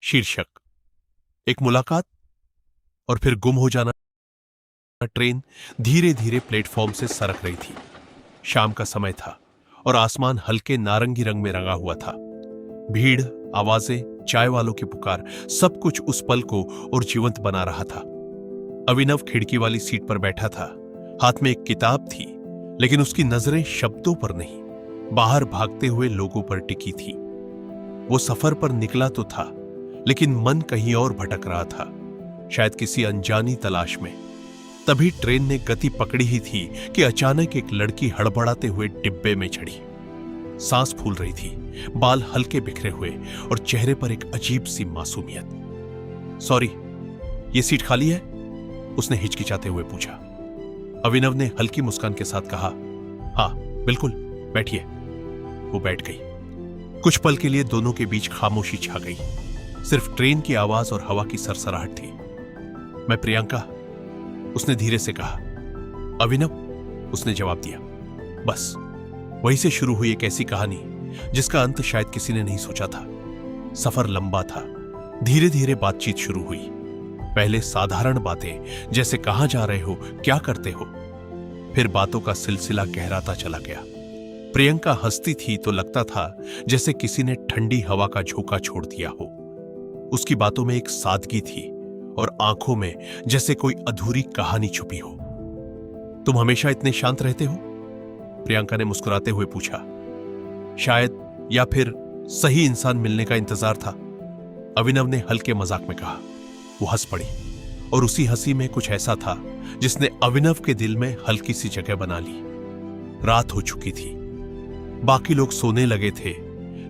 शीर्षक, एक मुलाकात और फिर गुम हो जाना। ट्रेन धीरे धीरे प्लेटफॉर्म से सरक रही थी। शाम का समय था और आसमान हल्के नारंगी रंग में रंगा हुआ था। भीड़, आवाजें, चाय वालों की पुकार, सब कुछ उस पल को और जीवंत बना रहा था। अभिनव खिड़की वाली सीट पर बैठा था। हाथ में एक किताब थी, लेकिन उसकी नजरें शब्दों पर नहीं, बाहर भागते हुए लोगों पर टिकी थी। वो सफर पर निकला तो था, लेकिन मन कहीं और भटक रहा था, शायद किसी अनजानी तलाश में। तभी ट्रेन ने गति पकड़ी ही थी कि अचानक एक लड़की हड़बड़ाते हुए डिब्बे में चढ़ी। सांस फूल रही थी, बाल हल्के बिखरे हुए और चेहरे पर एक अजीब सी मासूमियत। सॉरी, ये सीट खाली है? उसने हिचकिचाते हुए पूछा। अभिनव ने हल्की मुस्कान के साथ कहा, हाँ बिल्कुल, बैठिए। वो बैठ गई। कुछ पल के लिए दोनों के बीच खामोशी छा गई। सिर्फ ट्रेन की आवाज और हवा की सरसराहट थी। मैं प्रियंका, उसने धीरे से कहा। अभिनव, उसने जवाब दिया। बस वहीं से शुरू हुई एक ऐसी कहानी जिसका अंत शायद किसी ने नहीं सोचा था। सफर लंबा था। धीरे धीरे बातचीत शुरू हुई। पहले साधारण बातें, जैसे कहां जा रहे हो, क्या करते हो। फिर बातों का सिलसिला गहराता चला गया। प्रियंका हंसती थी तो लगता था जैसे किसी ने ठंडी हवा का झोंका छोड़ दिया हो। उसकी बातों में एक सादगी थी और आंखों में जैसे कोई अधूरी कहानी छुपी हो। तुम हमेशा इतने शांत रहते हो? प्रियंका ने मुस्कुराते हुए पूछा। शायद, या फिर सही इंसान मिलने का इंतजार था, अभिनव ने हल्के मजाक में कहा। वो हंस पड़ी और उसी हंसी में कुछ ऐसा था जिसने अभिनव के दिल में हल्की सी जगह बना ली। रात हो चुकी थी। बाकी लोग सोने लगे थे,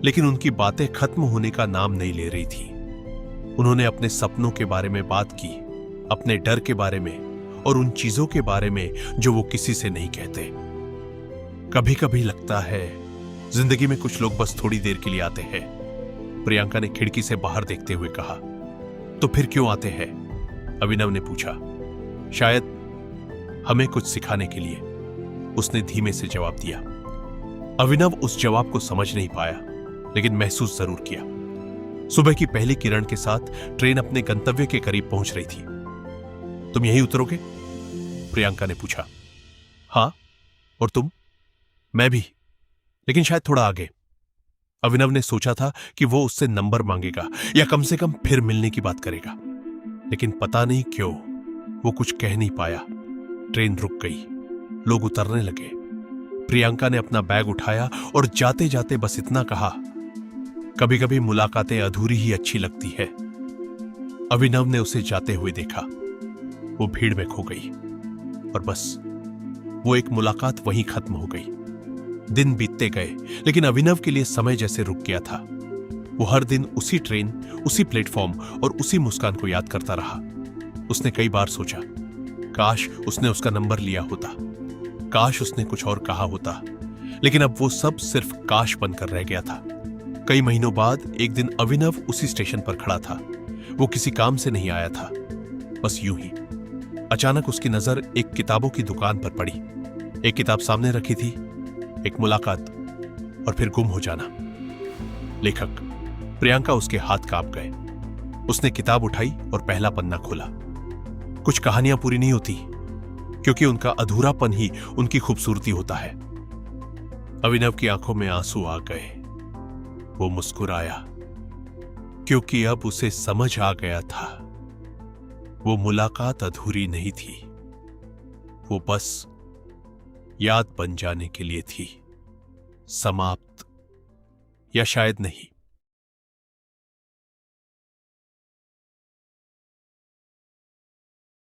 लेकिन उनकी बातें खत्म होने का नाम नहीं ले रही थी। उन्होंने अपने सपनों के बारे में बात की, अपने डर के बारे में और उन चीजों के बारे में जो वो किसी से नहीं कहते। कभी कभी लगता है जिंदगी में कुछ लोग बस थोड़ी देर के लिए आते हैं, प्रियंका ने खिड़की से बाहर देखते हुए कहा। तो फिर क्यों आते हैं? अभिनव ने पूछा। शायद हमें कुछ सिखाने के लिए, उसने धीमे से जवाब दिया। अभिनव उस जवाब को समझ नहीं पाया, लेकिन महसूस जरूर किया। सुबह की पहली किरण के साथ ट्रेन अपने गंतव्य के करीब पहुंच रही थी। तुम यहीं उतरोगे? प्रियंका ने पूछा। हाँ, और तुम? मैं भी, लेकिन शायद थोड़ा आगे। अभिनव ने सोचा था कि वो उससे नंबर मांगेगा या कम से कम फिर मिलने की बात करेगा, लेकिन पता नहीं क्यों वो कुछ कह नहीं पाया। ट्रेन रुक गई, लोग उतरने लगे। प्रियंका ने अपना बैग उठाया और जाते जाते बस इतना कहा, कभी कभी मुलाकातें अधूरी ही अच्छी लगती है। अभिनव ने उसे जाते हुए देखा। वो भीड़ में खो गई और बस वो एक मुलाकात वहीं खत्म हो गई। दिन बीतते गए, लेकिन अभिनव के लिए समय जैसे रुक गया था। वो हर दिन उसी ट्रेन, उसी प्लेटफॉर्म और उसी मुस्कान को याद करता रहा। उसने कई बार सोचा, काश उसने उसका नंबर लिया होता, काश उसने कुछ और कहा होता, लेकिन अब वो सब सिर्फ काश बनकर रह गया था। कई महीनों बाद एक दिन अभिनव उसी स्टेशन पर खड़ा था। वो किसी काम से नहीं आया था, बस यूं ही। अचानक उसकी नजर एक किताबों की दुकान पर पड़ी। एक किताब सामने रखी थी, एक मुलाकात और फिर गुम हो जाना। लेखक प्रियंका उसके हाथ कांप गए। उसने किताब उठाई और पहला पन्ना खोला। कुछ कहानियां पूरी नहीं होती, क्योंकि उनका अधूरापन ही उनकी खूबसूरती होता है। अभिनव की आंखों में आंसू आ गए। वो मुस्कुराया, क्योंकि अब उसे समझ आ गया था, वो मुलाकात अधूरी नहीं थी, वो बस याद बन जाने के लिए थी। समाप्त, या शायद नहीं।